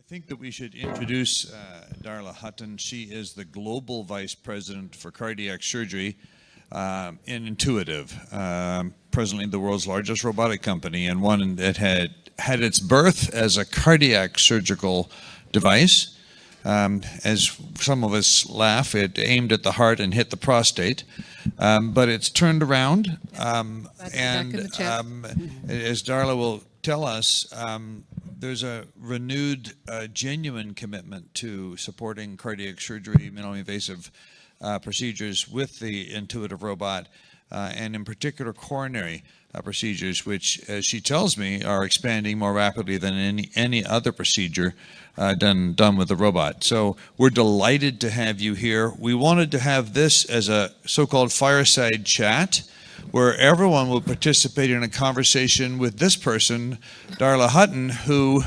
think that we should introduce Darla Hutton. She is the Global Vice President for Cardiac Surgery in Intuitive, presently the world's largest robotic company, and one that had its birth as a cardiac surgical device. As some of us laugh, it aimed at the heart and hit the prostate, but it's turned around. And as Darla will tell us, there's a renewed, genuine commitment to supporting cardiac surgery, minimally invasive procedures with the Intuitive robot, and in particular coronary procedures, which, as she tells me, are expanding more rapidly than any other procedure done with the robot. So we're delighted to have you here. We wanted to have this as a so-called fireside chat, where everyone will participate in a conversation with this person, Darla Hutton, who,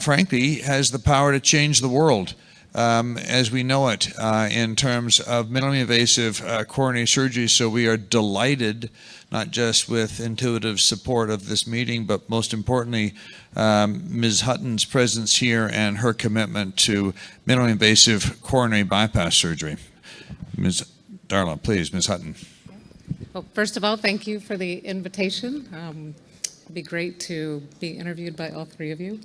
frankly, has the power to change the world as we know it in terms of minimally invasive coronary surgery. So we are delighted, not just with Intuitive's support of this meeting, but most importantly, Ms. Hutton's presence here and her commitment to minimally invasive coronary bypass surgery. Ms. Darla, please, Ms. Hutton. Well, first of all, thank you for the invitation. It'd be great to be interviewed by all three of you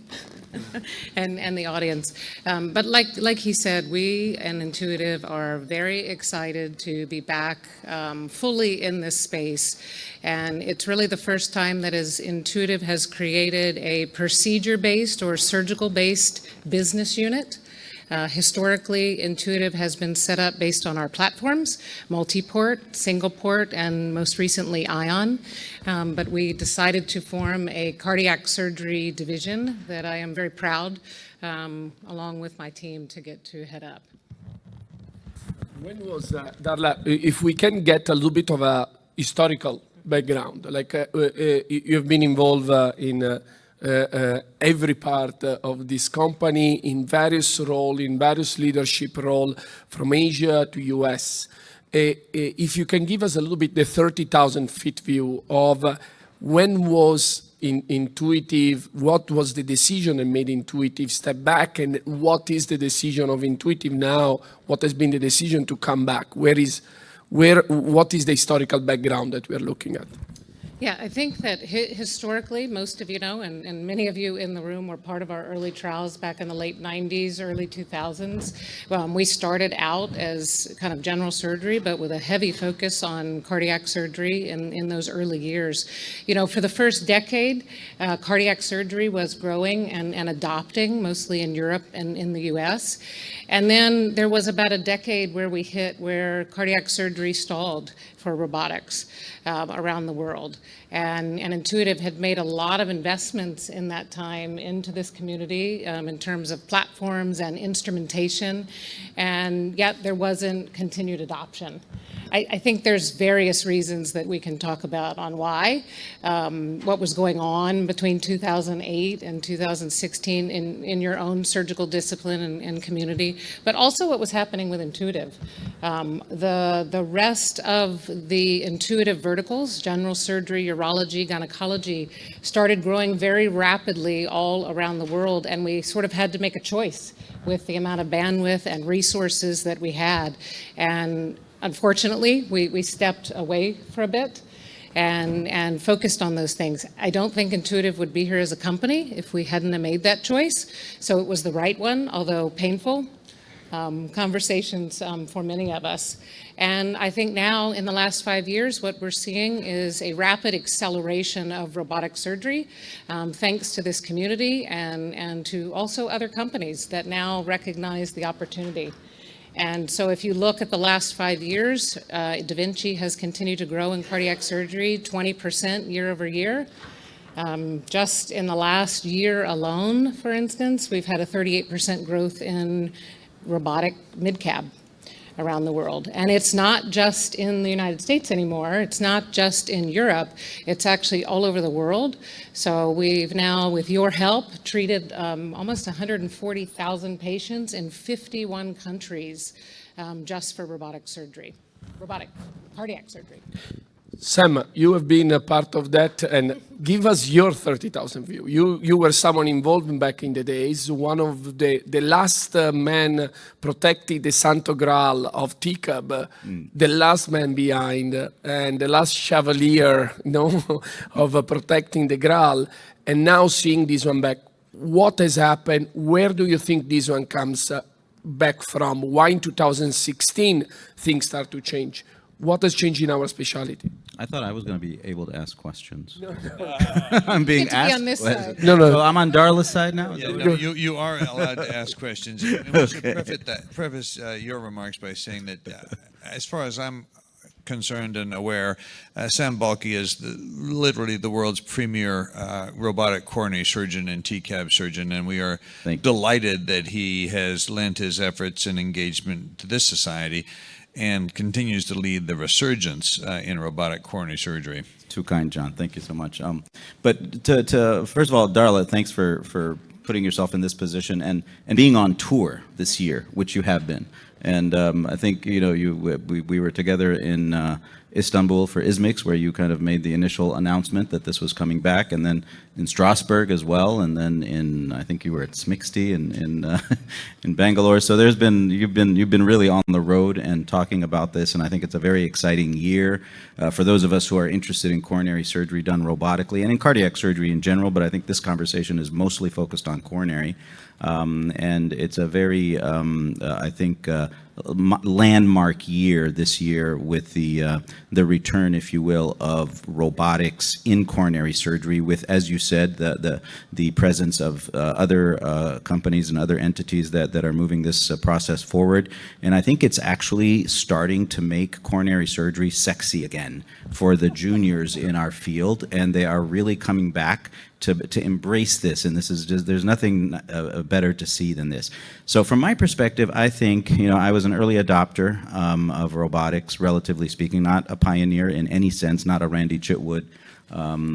and the audience. But like he said, we and Intuitive are very excited to be back fully in this space. And it's really the first time that Intuitive has created a procedure-based or surgical-based business unit. Historically, Intuitive has been set up based on our platforms, multi-port, single-port, and most recently Ion. But we decided to form a cardiac surgery division that I am very proud, along with my team, to get to head up. When was Darla, if we can get a little bit of a historical background, like you've been involved in every part of this company in various roles, in various leadership roles from Asia to US. If you can give us a little bit the 30,000 feet view of when was Intuitive, what was the decision that made Intuitive step back, and what is the decision of Intuitive now? What has been the decision to come back? What is the historical background that we're looking at? Yeah, I think that historically, most of you know, and many of you in the room were part of our early trials back in the late 90s, early 2000s. We started out as kind of general surgery, but with a heavy focus on cardiac surgery in those early years. You know, for the first decade, cardiac surgery was growing and adopting, mostly in Europe and in the US. And then there was about a decade where cardiac surgery stalled for robotics around the world. And Intuitive had made a lot of investments in that time into this community in terms of platforms and instrumentation, and yet there wasn't continued adoption. I think there's various reasons that we can talk about on why, what was going on between 2008 and 2016 in your own surgical discipline and community, but also what was happening with Intuitive. The rest of the Intuitive verticals, general surgery, urology, gynecology, started growing very rapidly all around the world, and we sort of had to make a choice with the amount of bandwidth and resources that we had. And unfortunately, we stepped away for a bit and focused on those things. I don't think Intuitive would be here as a company if we hadn't have made that choice. So it was the right one, although painful conversations for many of us. And I think now, in the last 5 years, what we're seeing is a rapid acceleration of robotic surgery, thanks to this community and to also other companies that now recognize the opportunity. And so if you look at the last 5 years, Da Vinci has continued to grow in cardiac surgery, 20% year over year. Just in the last year alone, for instance, we've had a 38% growth in robotic mid-cab around the world. And it's not just in the United States anymore. It's not just in Europe. It's actually all over the world. So we've now, with your help, treated almost 140,000 patients in 51 countries just for robotic cardiac surgery. Sam, you have been a part of that, and give us your 30,000 view. You were someone involved back in the days, one of the last men protecting the Santo Graal of Tikab, the last man behind, and the last chevalier, of protecting the Graal, and now seeing this one back. What has happened? Where do you think this one comes back from? Why in 2016 things start to change? What has changed in our specialty? I thought I was going to be able to ask questions. I'm being Get to be asked. on this side. No. So I'm on Darla's side now? Yeah, no, you are allowed to ask questions. And we should preface your remarks by saying that, as far as I'm concerned and aware, Sam Balke is literally the world's premier robotic coronary surgeon and TCAB surgeon, and we are delighted that he has lent his efforts and engagement to this society and continues to lead the resurgence in robotic coronary surgery. Too kind, John. Thank you so much. But to first of all, Darla, thanks for putting yourself in this position and being on tour this year, which you have been. And I think we were together in Istanbul for ISMIX, where you kind of made the initial announcement that this was coming back, and then in Strasbourg as well, and then I think you were at SMIXT in Bangalore. So you've been really on the road and talking about this, and I think it's a very exciting year for those of us who are interested in coronary surgery done robotically and in cardiac surgery in general. But I think this conversation is mostly focused on coronary. And it's a very, I think, landmark year this year with the return, if you will, of robotics in coronary surgery. With, as you said, the presence of other companies and other entities that are moving this process forward. And I think it's actually starting to make coronary surgery sexy again for the juniors in our field, and they are really coming back to embrace this, and this is just, there's nothing better to see than this. So from my perspective, I think, I was an early adopter of robotics, relatively speaking, not a pioneer in any sense, not a Randy Chitwood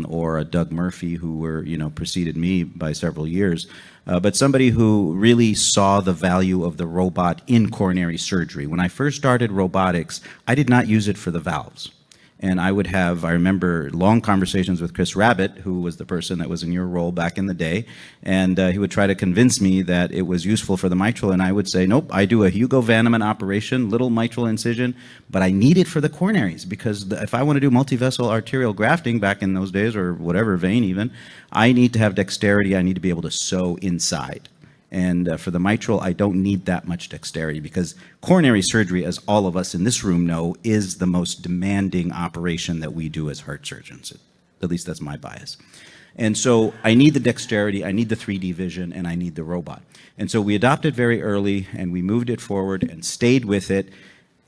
or a Doug Murphy, who were, preceded me by several years, but somebody who really saw the value of the robot in coronary surgery. When I first started robotics, I did not use it for the valves. And I remember long conversations with Chris Rabbitt, who was the person that was in your role back in the day, and he would try to convince me that it was useful for the mitral, and I would say, nope, I do a Hugo Vanneman operation, little mitral incision, but I need it for the coronaries, because if I want to do multivessel arterial grafting back in those days, or whatever vein even, I need to have dexterity, I need to be able to sew inside. And for the mitral, I don't need that much dexterity, because coronary surgery, as all of us in this room know, is the most demanding operation that we do as heart surgeons. At least that's my bias. And so I need the dexterity, I need the 3D vision, and I need the robot. And so we adopted very early, and we moved it forward and stayed with it.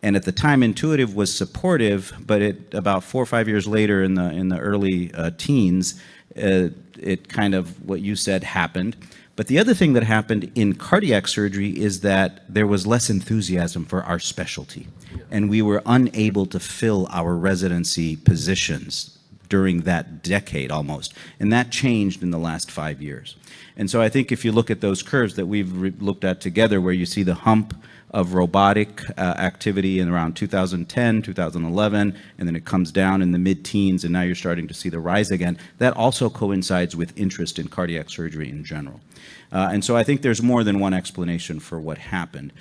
And at the time, Intuitive was supportive, but about 4 or 5 years later, in the early teens, it kind of, what you said, happened. But the other thing that happened in cardiac surgery is that there was less enthusiasm for our specialty, and we were unable to fill our residency positions during that decade almost, and that changed in the last 5 years. And so I think if you look at those curves that we've looked at together, where you see the hump of robotic activity in around 2010, 2011, and then it comes down in the mid-teens, and now you're starting to see the rise again. That also coincides with interest in cardiac surgery in general. And so I think there's more than one explanation for what happened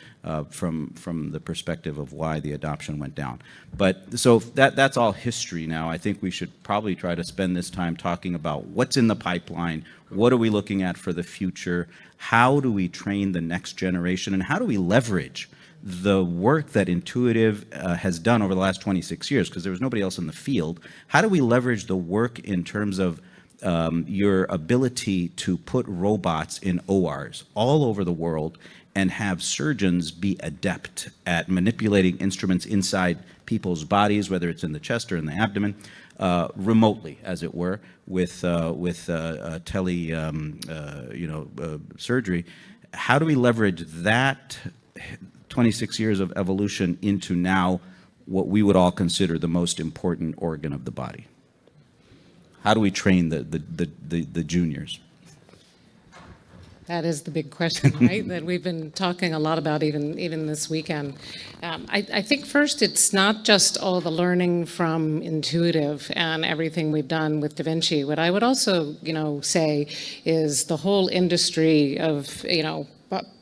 from the perspective of why the adoption went down. But so that's all history now. I think we should probably try to spend this time talking about what's in the pipeline, what are we looking at for the future, how do we train the next generation, and how do we leverage the work that Intuitive has done over the last 26 years, because there was nobody else in the field. How do we leverage the work in terms of your ability to put robots in ORs all over the world and have surgeons be adept at manipulating instruments inside people's bodies, whether it's in the chest or in the abdomen, remotely, as it were, with surgery. How do we leverage that 26 years of evolution into now what we would all consider the most important organ of the body? How do we train the juniors? That is the big question, right? That we've been talking a lot about even this weekend. I think first it's not just all the learning from Intuitive and everything we've done with Da Vinci. What I would also, say is the whole industry of,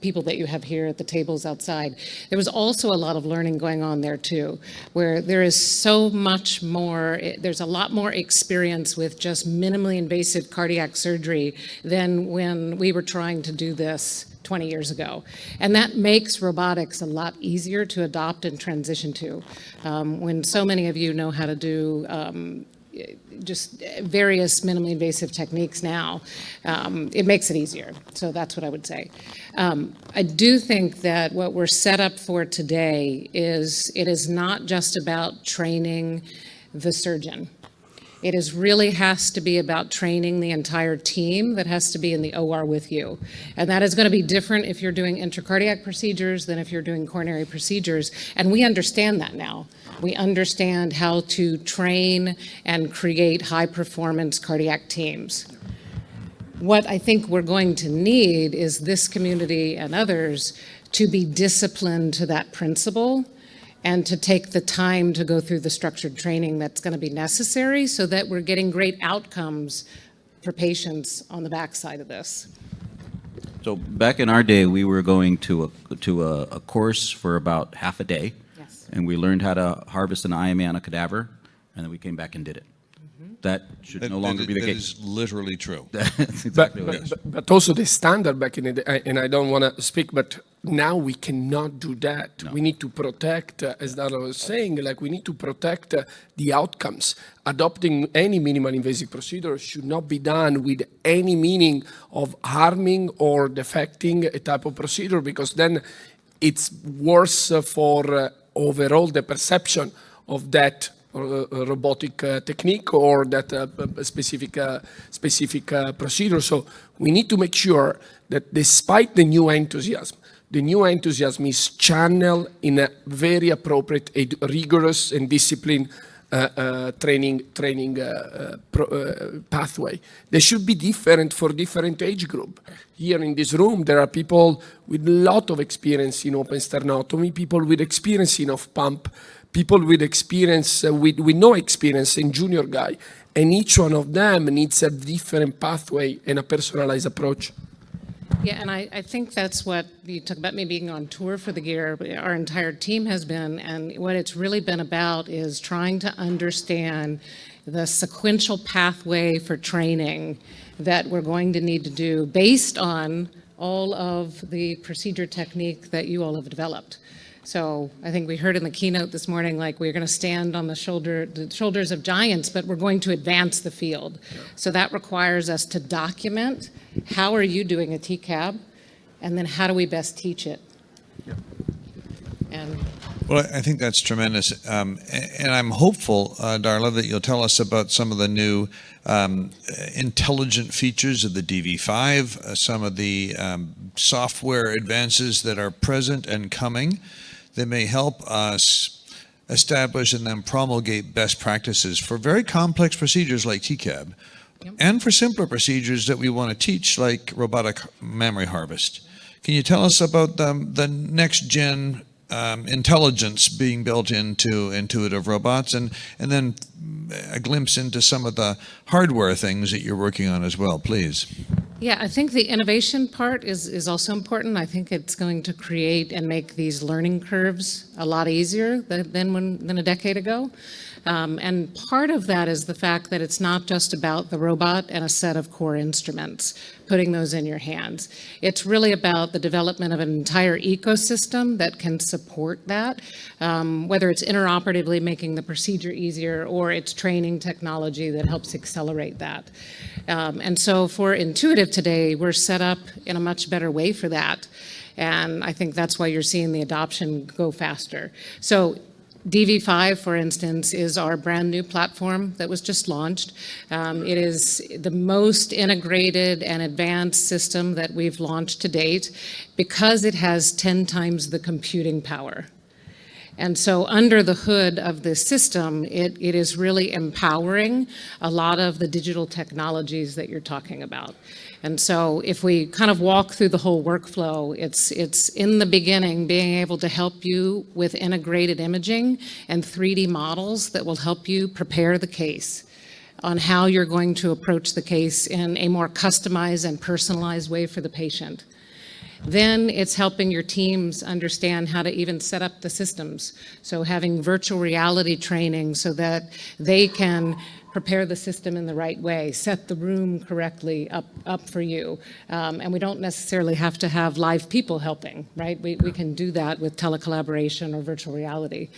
people that you have here at the tables outside. There was also a lot of learning going on there too, where there is so much more, there's a lot more experience with just minimally invasive cardiac surgery than when we were trying to do this 20 years ago. And that makes robotics a lot easier to adopt and transition to. When so many of you know how to do just various minimally invasive techniques now, it makes it easier. So that's what I would say. I do think that what we're set up for today is it is not just about training the surgeon. It really has to be about training the entire team that has to be in the OR with you. And that is going to be different if you're doing intracardiac procedures than if you're doing coronary procedures. And we understand that now. We understand how to train and create high-performance cardiac teams. What I think we're going to need is this community and others to be disciplined to that principle and to take the time to go through the structured training that's going to be necessary so that we're getting great outcomes for patients on the backside of this. So back in our day, we were going to a course for about half a day. Yes. And we learned how to harvest an IMA on a cadaver, and then we came back and did it. That should no longer be the That case. is literally true. That's exactly what it is. But also the standard back in the day, and I don't want to speak, but now we cannot do that. No. We need to protect, as Darla was saying, we need to protect the outcomes. Adopting any minimal invasive procedure should not be done with any meaning of harming or defecting a type of procedure, because then it's worse for overall the perception of that robotic technique or that specific procedure. So we need to make sure that despite the new enthusiasm is channeled in a very appropriate, rigorous and disciplined training pathway. They should be different for different age group. Here in this room, there are people with a lot of experience in open sternotomy, people with experience in off pump, people with experience, with no experience in junior guy, and each one of them needs a different pathway and a personalized approach. Yeah, and I think that's what you talk about, me being on tour for the gear. Our entire team has been, and what it's really been about is trying to understand the sequential pathway for training that we're going to need to do based on all of the procedure technique that you all have developed. So I think we heard in the keynote this morning, we're going to stand on the shoulders of giants, but we're going to advance the field. Yeah. So that requires us to document how are you doing a TCAB, and then how do we best teach it. Yeah. And well, I think that's tremendous. And I'm hopeful, Darla, that you'll tell us about some of the new intelligent features of the DV5, some of the software advances that are present and coming that may help us establish and then promulgate best practices for very complex procedures like TCAB, yep, and for simpler procedures that we want to teach, like robotic mammary harvest. Can you tell us about the next gen intelligence being built into intuitive robots, and then a glimpse into some of the hardware things that you're working on as well, please? Yeah, I think the innovation part is also important. I think it's going to create and make these learning curves a lot easier than a decade ago. And part of that is the fact that it's not just about the robot and a set of core instruments, putting those in your hands. It's really about the development of an entire ecosystem that can support that, whether it's interoperatively making the procedure easier or it's training technology that helps accelerate that. And so for Intuitive today, we're set up in a much better way for that. And I think that's why you're seeing the adoption go faster. So DV5, for instance, is our brand new platform that was just launched. It is the most integrated and advanced system that we've launched to date because it has 10 times the computing power. And so under the hood of this system, it is really empowering a lot of the digital technologies that you're talking about. And so if we kind of walk through the whole workflow, it's in the beginning being able to help you with integrated imaging and 3D models that will help you prepare the case on how you're going to approach the case in a more customized and personalized way for the patient. Then it's helping your teams understand how to even set up the systems. So having virtual reality training so that they can prepare the system in the right way, set the room correctly up for you. And we don't necessarily have to have live people helping, right? We can do that with telecollaboration or virtual reality.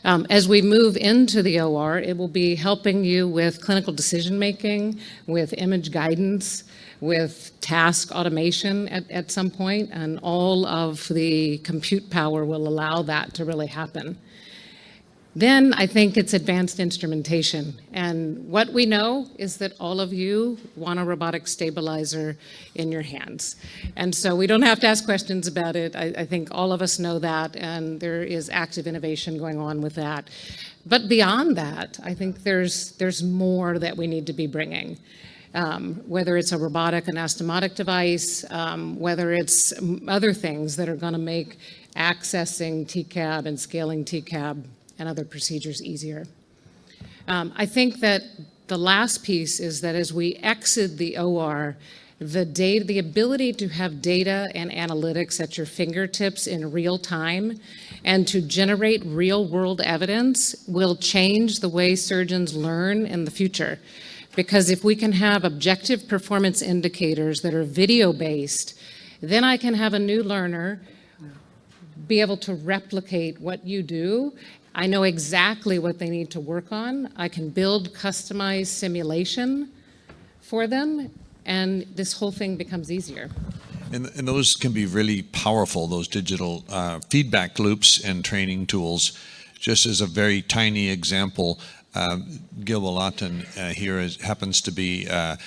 As we move into the OR, it will be helping you with clinical decision-making, with image guidance, with task automation at some point, and all of the compute power will allow that to really happen. Then I think it's advanced instrumentation. And what we know is that all of you want a robotic stabilizer in your hands. And so we don't have to ask questions about it. I think all of us know that, and there is active innovation going on with that. But beyond that, I think there's more that we need to be bringing. Whether it's a robotic anastomotic device, whether it's other things that are going to make accessing TCAB and scaling TCAB and other procedures easier. I think that the last piece is that as we exit the OR, the ability to have data and analytics at your fingertips in real time and to generate real-world evidence will change the way surgeons learn in the future. Because if we can have objective performance indicators that are video-based, then I can have a new learner be able to replicate what you do. I know exactly what they need to work on. I can build customized simulation for them, and this whole thing becomes easier. And those can be really powerful, those digital feedback loops and training tools. Just as a very tiny example, Gil Walatin here happens to be an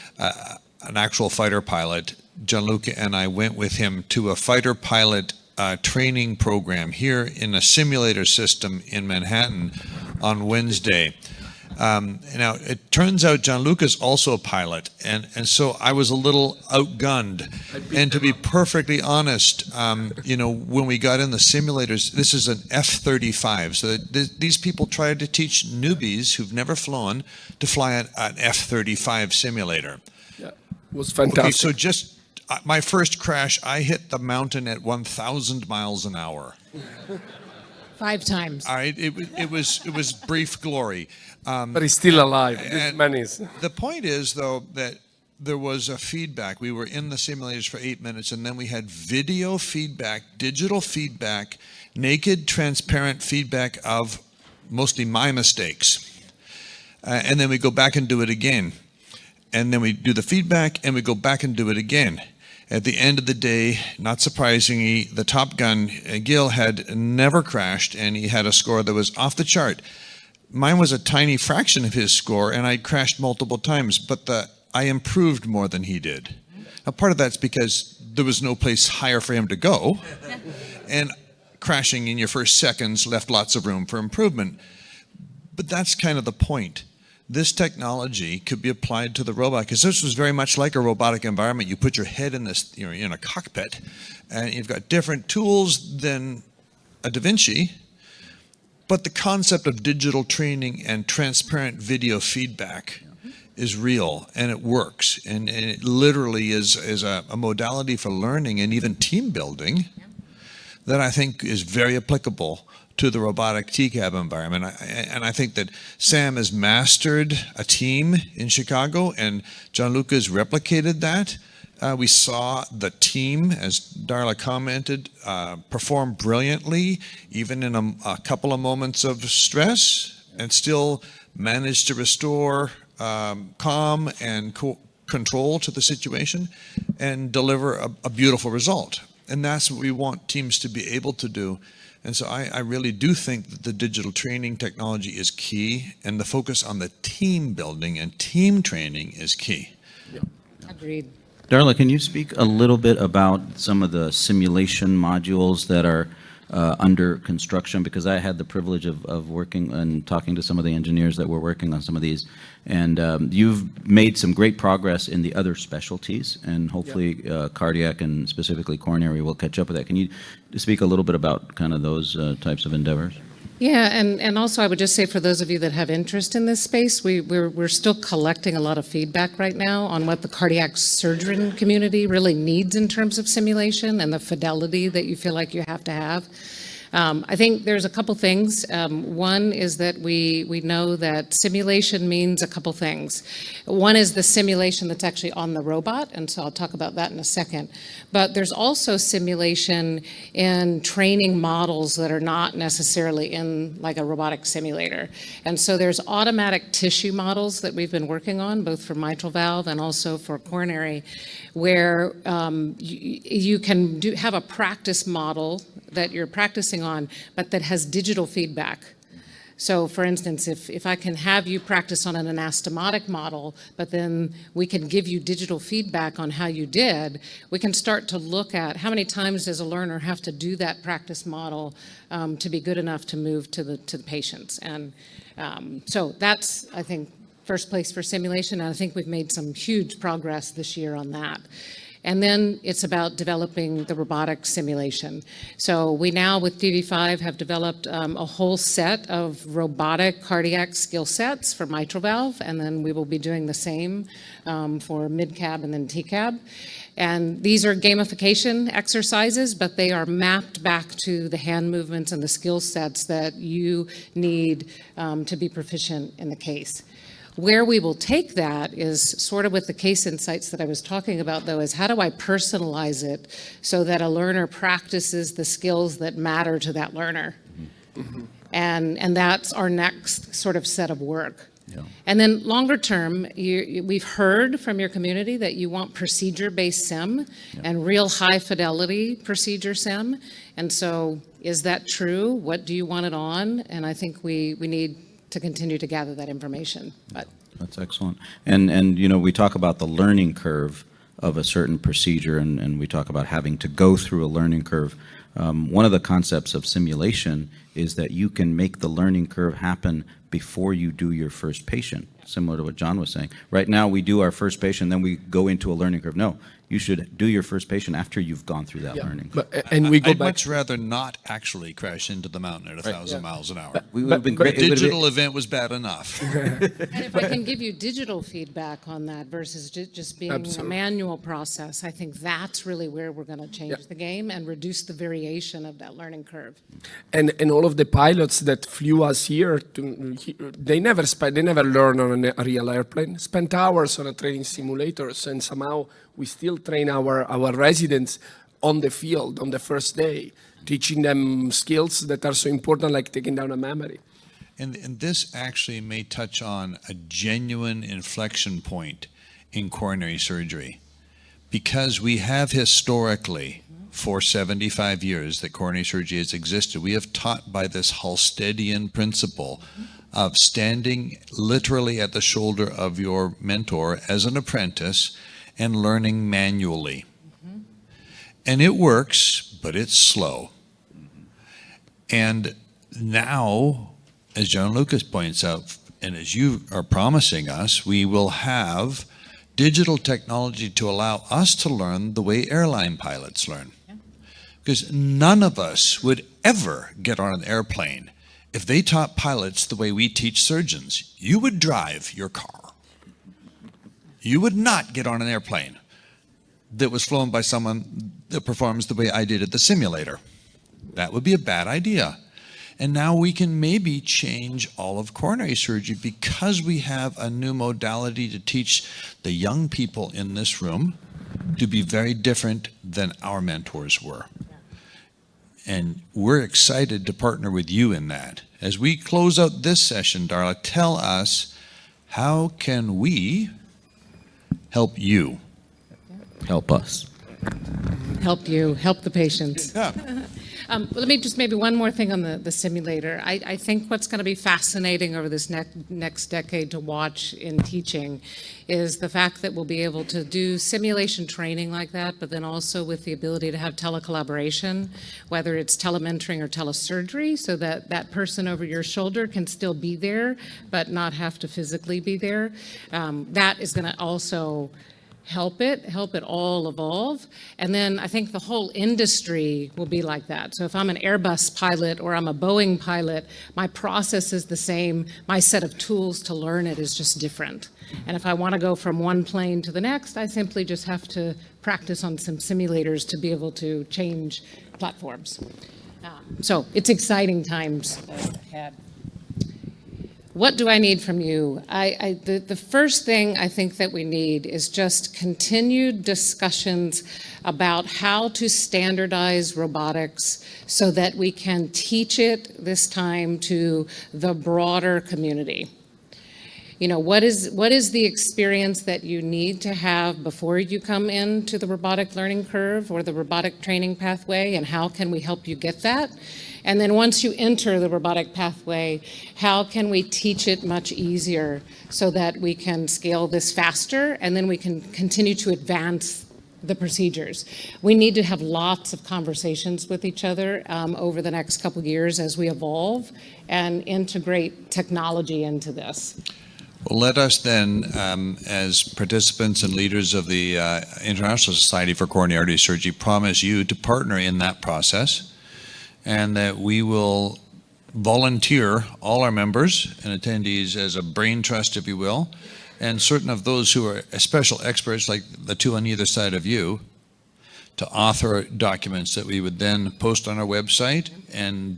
actual fighter pilot. Gianluca and I went with him to a fighter pilot training program here in a simulator system in Manhattan on Wednesday. Now, it turns out Gianluca's also a pilot, and so I was a little outgunned. And to be perfectly honest, when we got in the simulators, this is an F-35, so these people tried to teach newbies who've never flown to fly an F-35 simulator. Yeah, it was fantastic. Okay, so just my first crash, I hit the mountain at 1,000 miles an hour. 5 times. All right, it was brief glory. But he's still alive. This man is. The point is, though, that there was a feedback. We were in the simulators for 8 minutes, and then we had video feedback, digital feedback, naked, transparent feedback of mostly my mistakes. And then we go back and do it again. And then we do the feedback, and we go back and do it again. At the end of the day, not surprisingly, the Top Gun, Gil, had never crashed, and he had a score that was off the chart. Mine was a tiny fraction of his score, and I crashed multiple times, but I improved more than he did. Now, part of that's because there was no place higher for him to go, and crashing in your first seconds left lots of room for improvement. But that's kind of the point. This technology could be applied to the robot, because this was very much like a robotic environment. You put your head in this, you're in a cockpit, and you've got different tools than a Da Vinci. But the concept of digital training and transparent video feedback is real, and it works. And it literally is a modality for learning and even team building that I think is very applicable to the robotic TCAB environment. And I think that Sam has mastered a team in Chicago, and Gianluca's replicated that. We saw the team, as Darla commented, perform brilliantly, even in a couple of moments of stress, and still manage to restore calm and control to the situation and deliver a beautiful result. And that's what we want teams to be able to do. And so I really do think that the digital training technology is key, and the focus on the team building and team training is key. Yeah. Agreed. Darla, can you speak a little bit about some of the simulation modules that are under construction, because I had the privilege of working and talking to some of the engineers that were working on some of these. And you've made some great progress in the other specialties, and hopefully cardiac and specifically coronary will catch up with that. Can you speak a little bit about kind of those types of endeavors? Yeah, and also I would just say for those of you that have interest in this space, we're still collecting a lot of feedback right now on what the cardiac surgeon community really needs in terms of simulation and the fidelity that you feel like you have to have. I think there's a couple things. One is that we know that simulation means a couple things. One is the simulation that's actually on the robot, and so I'll talk about that in a second. But there's also simulation in training models that are not necessarily in like a robotic simulator. And so there's automatic tissue models that we've been working on, both for mitral valve and also for coronary, where you can have a practice model that you're practicing on, but that has digital feedback. So for instance, if I can have you practice on an anastomotic model, but then we can give you digital feedback on how you did, we can start to look at how many times does a learner have to do that practice model to be good enough to move to the patients. And so that's, I think, first place for simulation, and I think we've made some huge progress this year on that. And then it's about developing the robotic simulation. So we now, with DV5, have developed a whole set of robotic cardiac skill sets for mitral valve, and then we will be doing the same for mid-cab and then T-cab. And these are gamification exercises, but they are mapped back to the hand movements and the skill sets that you need to be proficient in the case. Where we will take that is sort of with the case insights that I was talking about, though, is how do I personalize it so that a learner practices the skills that matter to that learner? Mm-hmm. And that's our next sort of set of work. Yeah. And then longer term, we've heard from your community that you want procedure-based sim and real high-fidelity procedure sim. And so is that true? What do you want it on? And I think we need to continue to gather that information. But that's excellent. And you know, we talk about the learning curve of a certain procedure, and we talk about having to go through a learning curve. One of the concepts of simulation is that you can make the learning curve happen before you do your first patient, similar to what John was saying. Right now, we do our first patient, then we go into a learning curve. No, you should do your first patient after you've gone through that learning. And we go I'd back. much rather not actually crash into the mountain at 1,000 miles an hour. We would have been great. Digital event was bad enough. And if I can give you digital feedback on that versus just being a manual process, I think that's really where we're going to change the game and reduce the variation of that learning curve. And all of the pilots that flew us here, they never learn on a real airplane. Spent hours on a training simulators, and somehow we still train our residents on the field on the first day, teaching them skills that are so important, like taking down a memory. And this actually may touch on a genuine inflection point in coronary surgery, because we have historically, for 75 years that coronary surgery has existed, we have taught by this Halstedian principle of standing literally at the shoulder of your mentor as an apprentice and learning manually. Mm-hmm. And it works, but it's slow. Mm-hmm. And now, as John Lucas points out, and as you are promising us, we will have digital technology to allow us to learn the way airline pilots learn. Yeah. Because none of us would ever get on an airplane if they taught pilots the way we teach surgeons. You would drive your car. You would not get on an airplane that was flown by someone that performs the way I did at the simulator. That would be a bad idea. And now we can maybe change all of coronary surgery because we have a new modality to teach the young people in this room to be very different than our mentors were. And we're excited to partner with you in that. As we close out this session, Darla, tell us, how can we help you? Help us. help the patients. Yeah. Let me just maybe one more thing on the simulator. I think what's going to be fascinating over this next decade to watch in teaching is the fact that we'll be able to do simulation training like that, but then also with the ability to have telecollaboration, whether it's telementoring or telesurgery, so that that person over your shoulder can still be there, but not have to physically be there. That is going to also help it all evolve. And then I think the whole industry will be like that. So if I'm an Airbus pilot or I'm a Boeing pilot, my process is the same. My set of tools to learn it is just different. And if I want to go from one plane to the next, I simply just have to practice on some simulators to be able to change platforms. So it's exciting times ahead. What do I need from you? The first thing I think that we need is just continued discussions about how to standardize robotics so that we can teach it this time to the broader community. You know, what is the experience that you need to have before you come into the robotic learning curve or the robotic training pathway, and how can we help you get that? And then once you enter the robotic pathway, how can we teach it much easier so that we can scale this faster and then we can continue to advance the procedures? We need to have lots of conversations with each other over the next couple of years as we evolve and integrate technology into this. Well, let us then, as participants and leaders of the International Society for Coronary Artery Surgery, promise you to partner in that process, and that we will volunteer all our members and attendees as a brain trust, if you will, and certain of those who are special experts, like the two on either side of you, to author documents that we would then post on our website and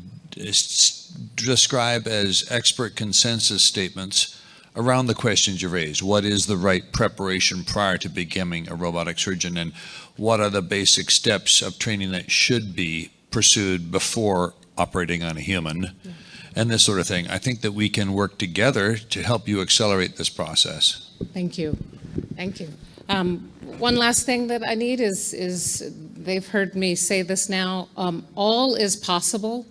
describe as expert consensus statements around the questions you raised. What is the right preparation prior to becoming a robotic surgeon, and what are the basic steps of training that should be pursued before operating on a human, and this sort of thing. I think that we can work together to help you accelerate this process. Thank you. Thank you. One last thing that I need is they've heard me say this now, all is possible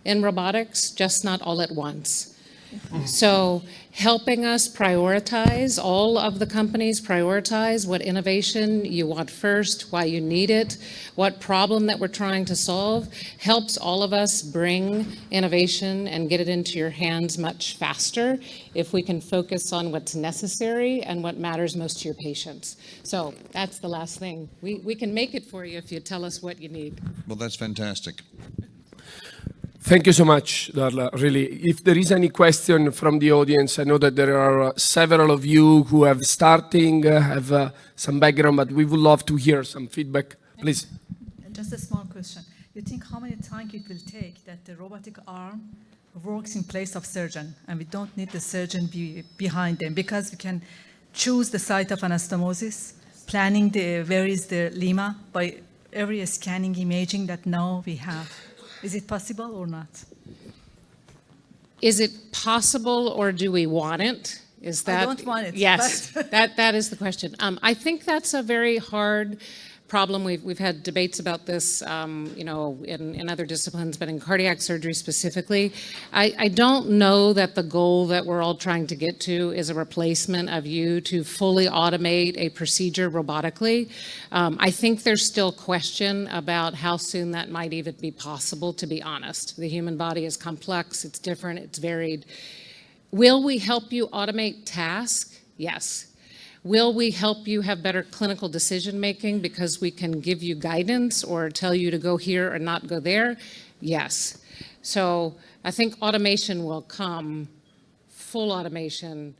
in robotics, just not all at once. So helping us prioritize, all of the companies prioritize what innovation you want first, why you need it, what problem that we're trying to solve, helps all of us bring innovation and get it into your hands much faster if we can focus on what's necessary and what matters most to your patients. So that's the last thing. We can make it for you if you tell us what you need. Well, that's fantastic. Thank you so much, Darla. Really, if there is any question from the audience, I know that there are several of you who have have some background, but we would love to hear some feedback. Please. Just a small question. You think how many time it will take that the robotic arm works in place of surgeon, and we don't need the surgeon behind them, because we can choose the site of anastomosis, planning where is the lima by every scanning imaging that now we have. Is it possible or not? Is it possible, or do we want it? Is that? I don't want it. Yes, that is the question. I think that's a very hard problem. We've had debates about this, you know, in other disciplines, but in cardiac surgery specifically, I don't know that the goal that we're all trying to get to is a replacement of you to fully automate a procedure robotically. I think there's still question about how soon that might even be possible, to be honest. The human body is complex, it's different, it's varied. Will we help you automate tasks? Yes. Will we help you have better clinical decision-making because we can give you guidance or tell you to go here or not go there? Yes. So I think automation will come. Full automation,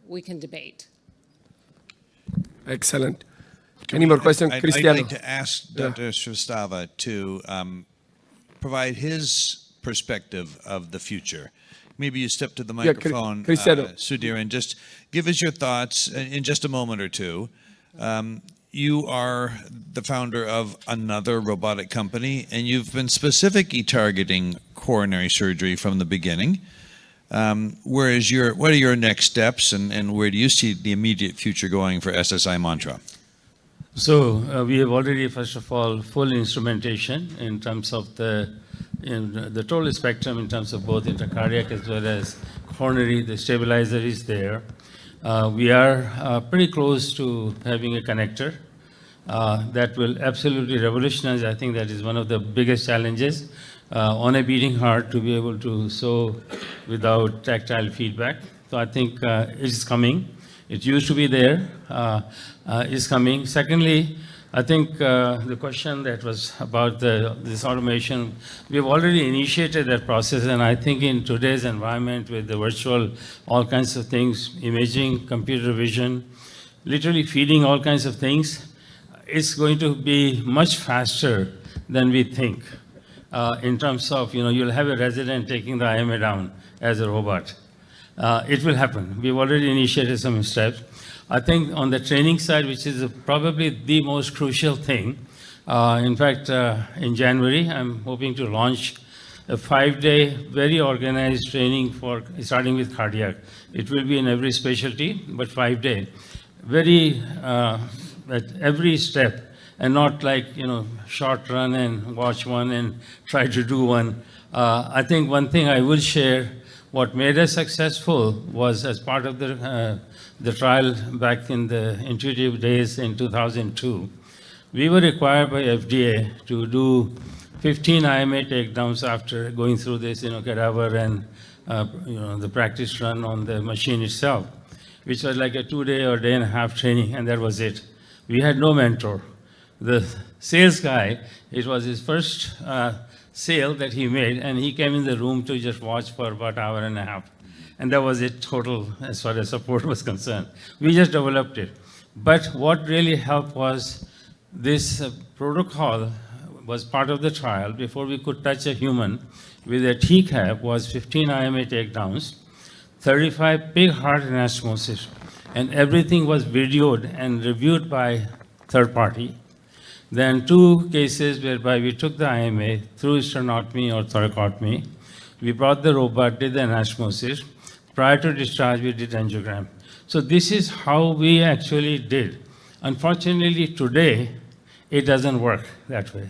we can debate. Excellent. Any more questions, Cristiano? I'd like to ask Dr. Shristava to provide his perspective of the future. Maybe you step to the microphone, Sudhir, and just give us your thoughts in just a moment or two. You are the founder of another robotic company, and you've been specifically targeting coronary surgery from the beginning. What are your next steps, and where do you see the immediate future going for SSI Mantra? So we have already, first of all, full instrumentation in terms of the total spectrum in terms of both intracardiac as well as coronary. The stabilizer is there. We are pretty close to having a connector that will absolutely revolutionize. I think that is one of the biggest challenges on a beating heart, to be able to sew without tactile feedback. So I think it is coming. It used to be there, is coming. Secondly, I think the question that was about this automation, we've already initiated that process, and I think in today's environment with the virtual, all kinds of things, imaging, computer vision, literally feeding all kinds of things, it's going to be much faster than we think. In terms of, you'll have a resident taking the IMA down as a robot. It will happen. We've already initiated some steps. I think on the training side, which is probably the most crucial thing, in fact, in January, I'm hoping to launch a 5-day, very organized training for starting with cardiac. It will be in every specialty, but 5-day. Very, at every step, and not like, short run and watch one and try to do one. I think one thing I will share, what made us successful was as part of the trial back in the Intuitive days in 2002, we were required by FDA to do 15 IMA takedowns after going through this, cadaver and, the practice run on the machine itself, which was like a 2-day or day-and-a-half training, and that was it. We had no mentor. The sales guy, it was his first sale that he made, and he came in the room to just watch for about an hour and a half. And that was it total as far as support was concerned. We just developed it. But what really helped was this protocol was part of the trial. Before we could touch a human with a TCAP was 15 IMA takedowns, 35 big heart anastomosis, and everything was videoed and reviewed by third party. Then 2 cases whereby we took the IMA through sternotomy or thoracotomy. We brought the robot, did the anastomosis. Prior to discharge, we did angiogram. So this is how we actually did. Unfortunately, today, it doesn't work that way.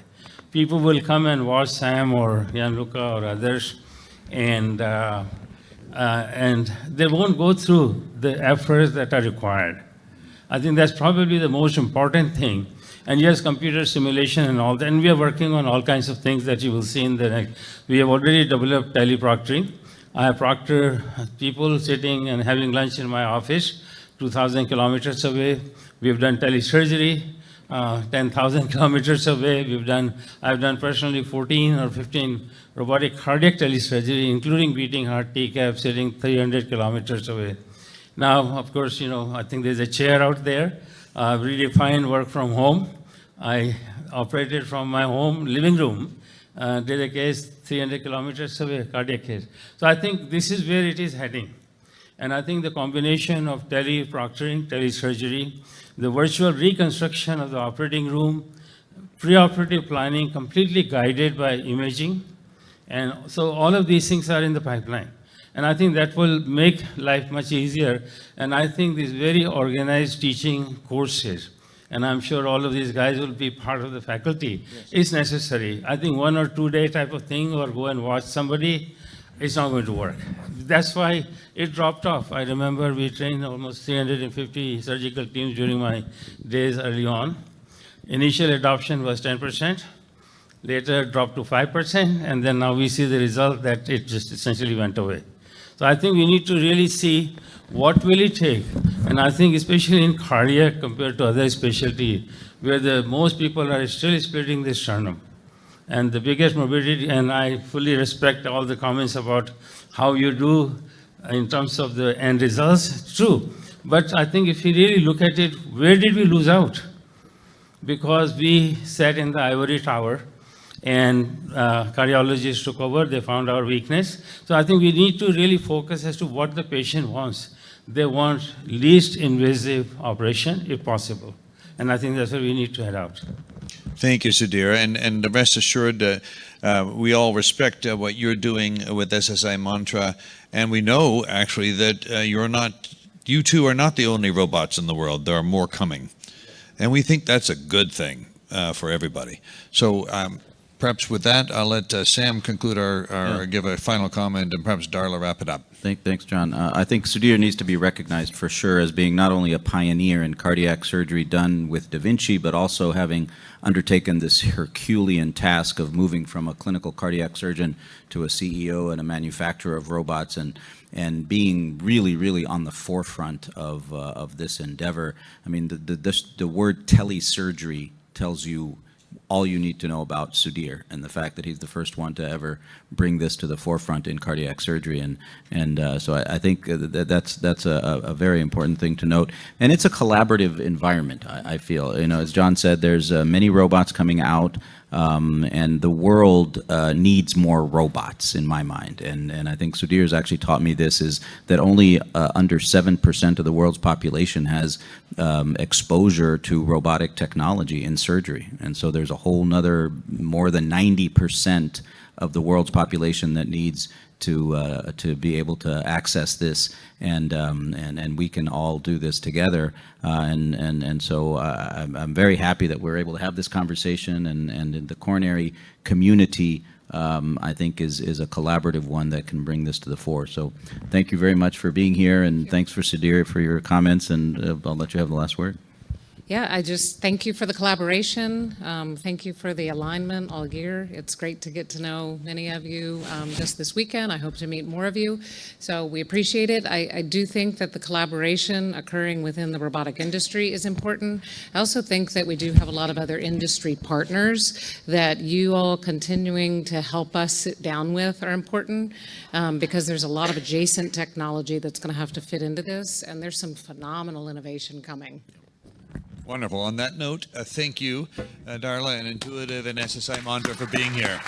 People will come and watch Sam or Gianluca or others, and they won't go through the efforts that are required. I think that's probably the most important thing. And yes, computer simulation and all that. And we are working on all kinds of things that you will see in the next. We have already developed teleproctoring. I have proctor people sitting and having lunch in my office, 2,000 kilometers away. We have done telesurgery, 10,000 kilometers away. I've done personally 14 or 15 robotic cardiac telesurgery, including beating heart, TCAP, sitting 300 kilometers away. Now, of course, I think there's a chair out there. I've redefined work from home. I operated from my home living room, did a case 300 kilometers away, cardiac case. So I think this is where it is heading. And I think the combination of teleproctoring, telesurgery, the virtual reconstruction of the operating room, preoperative planning completely guided by imaging. And so all of these things are in the pipeline. And I think that will make life much easier. And I think these very organized teaching courses, and I'm sure all of these guys will be part of the faculty, is necessary. I think 1 or 2 day type of thing, or go and watch somebody, it's not going to work. That's why it dropped off. I remember we trained almost 350 surgical teams during my days early on. Initial adoption was 10%. Later dropped to 5%, and then now we see the result that it just essentially went away. So I think we need to really see what will it take. And I think especially in cardiac compared to other specialty, where the most people are still splitting the sternum. And the biggest morbidity, and I fully respect all the comments about how you do in terms of the end results, it's true. But I think if you really look at it, where did we lose out? Because we sat in the ivory tower, and cardiologists took over, they found our weakness. So I think we need to really focus as to what the patient wants. They want least invasive operation, if possible. And I think that's where we need to head out. Thank you, Sudhir. And rest assured, we all respect what you're doing with SSI Mantra. And we know, actually, that you two are not the only robots in the world. There are more coming. And we think that's a good thing for everybody. So perhaps with that, I'll let Sam conclude give a final comment, and perhaps Darla wrap it up. Thanks, John. I think Sudhir needs to be recognized for sure as being not only a pioneer in cardiac surgery done with Da Vinci, but also having undertaken this Herculean task of moving from a clinical cardiac surgeon to a CEO and a manufacturer of robots, and being really on the forefront of this endeavor. I mean, the word telesurgery tells you all you need to know about Sudhir, and the fact that he's the first one to ever bring this to the forefront in cardiac surgery, and so I think that's a very important thing to note. And it's a collaborative environment. I feel, as John said, there's many robots coming out. And the world needs more robots, in my mind. And I think Sudhir has actually taught me this, is that only under 7% of the world's population has exposure to robotic technology in surgery. And so there's a whole nother more than 90% of the world's population that needs to be able to access this, and we can all do this together, and so I'm very happy that we're able to have this conversation, and the coronary community I think is a collaborative one that can bring this to the fore. So thank you very much for being here, and thanks for Sudhir for your comments, and I'll let you have the last word. Yeah, I just thank you for the collaboration. Thank you for the alignment all year. It's great to get to know many of you just this weekend. I hope to meet more of you. So we appreciate it. I do think that the collaboration occurring within the robotic industry is important. I also think that we do have a lot of other industry partners that you all continuing to help us sit down with are important, because there's a lot of adjacent technology that's going to have to fit into this, and there's some phenomenal innovation coming. Wonderful. On that note, thank you, Darla and Intuitive and SSI Mantra for being here.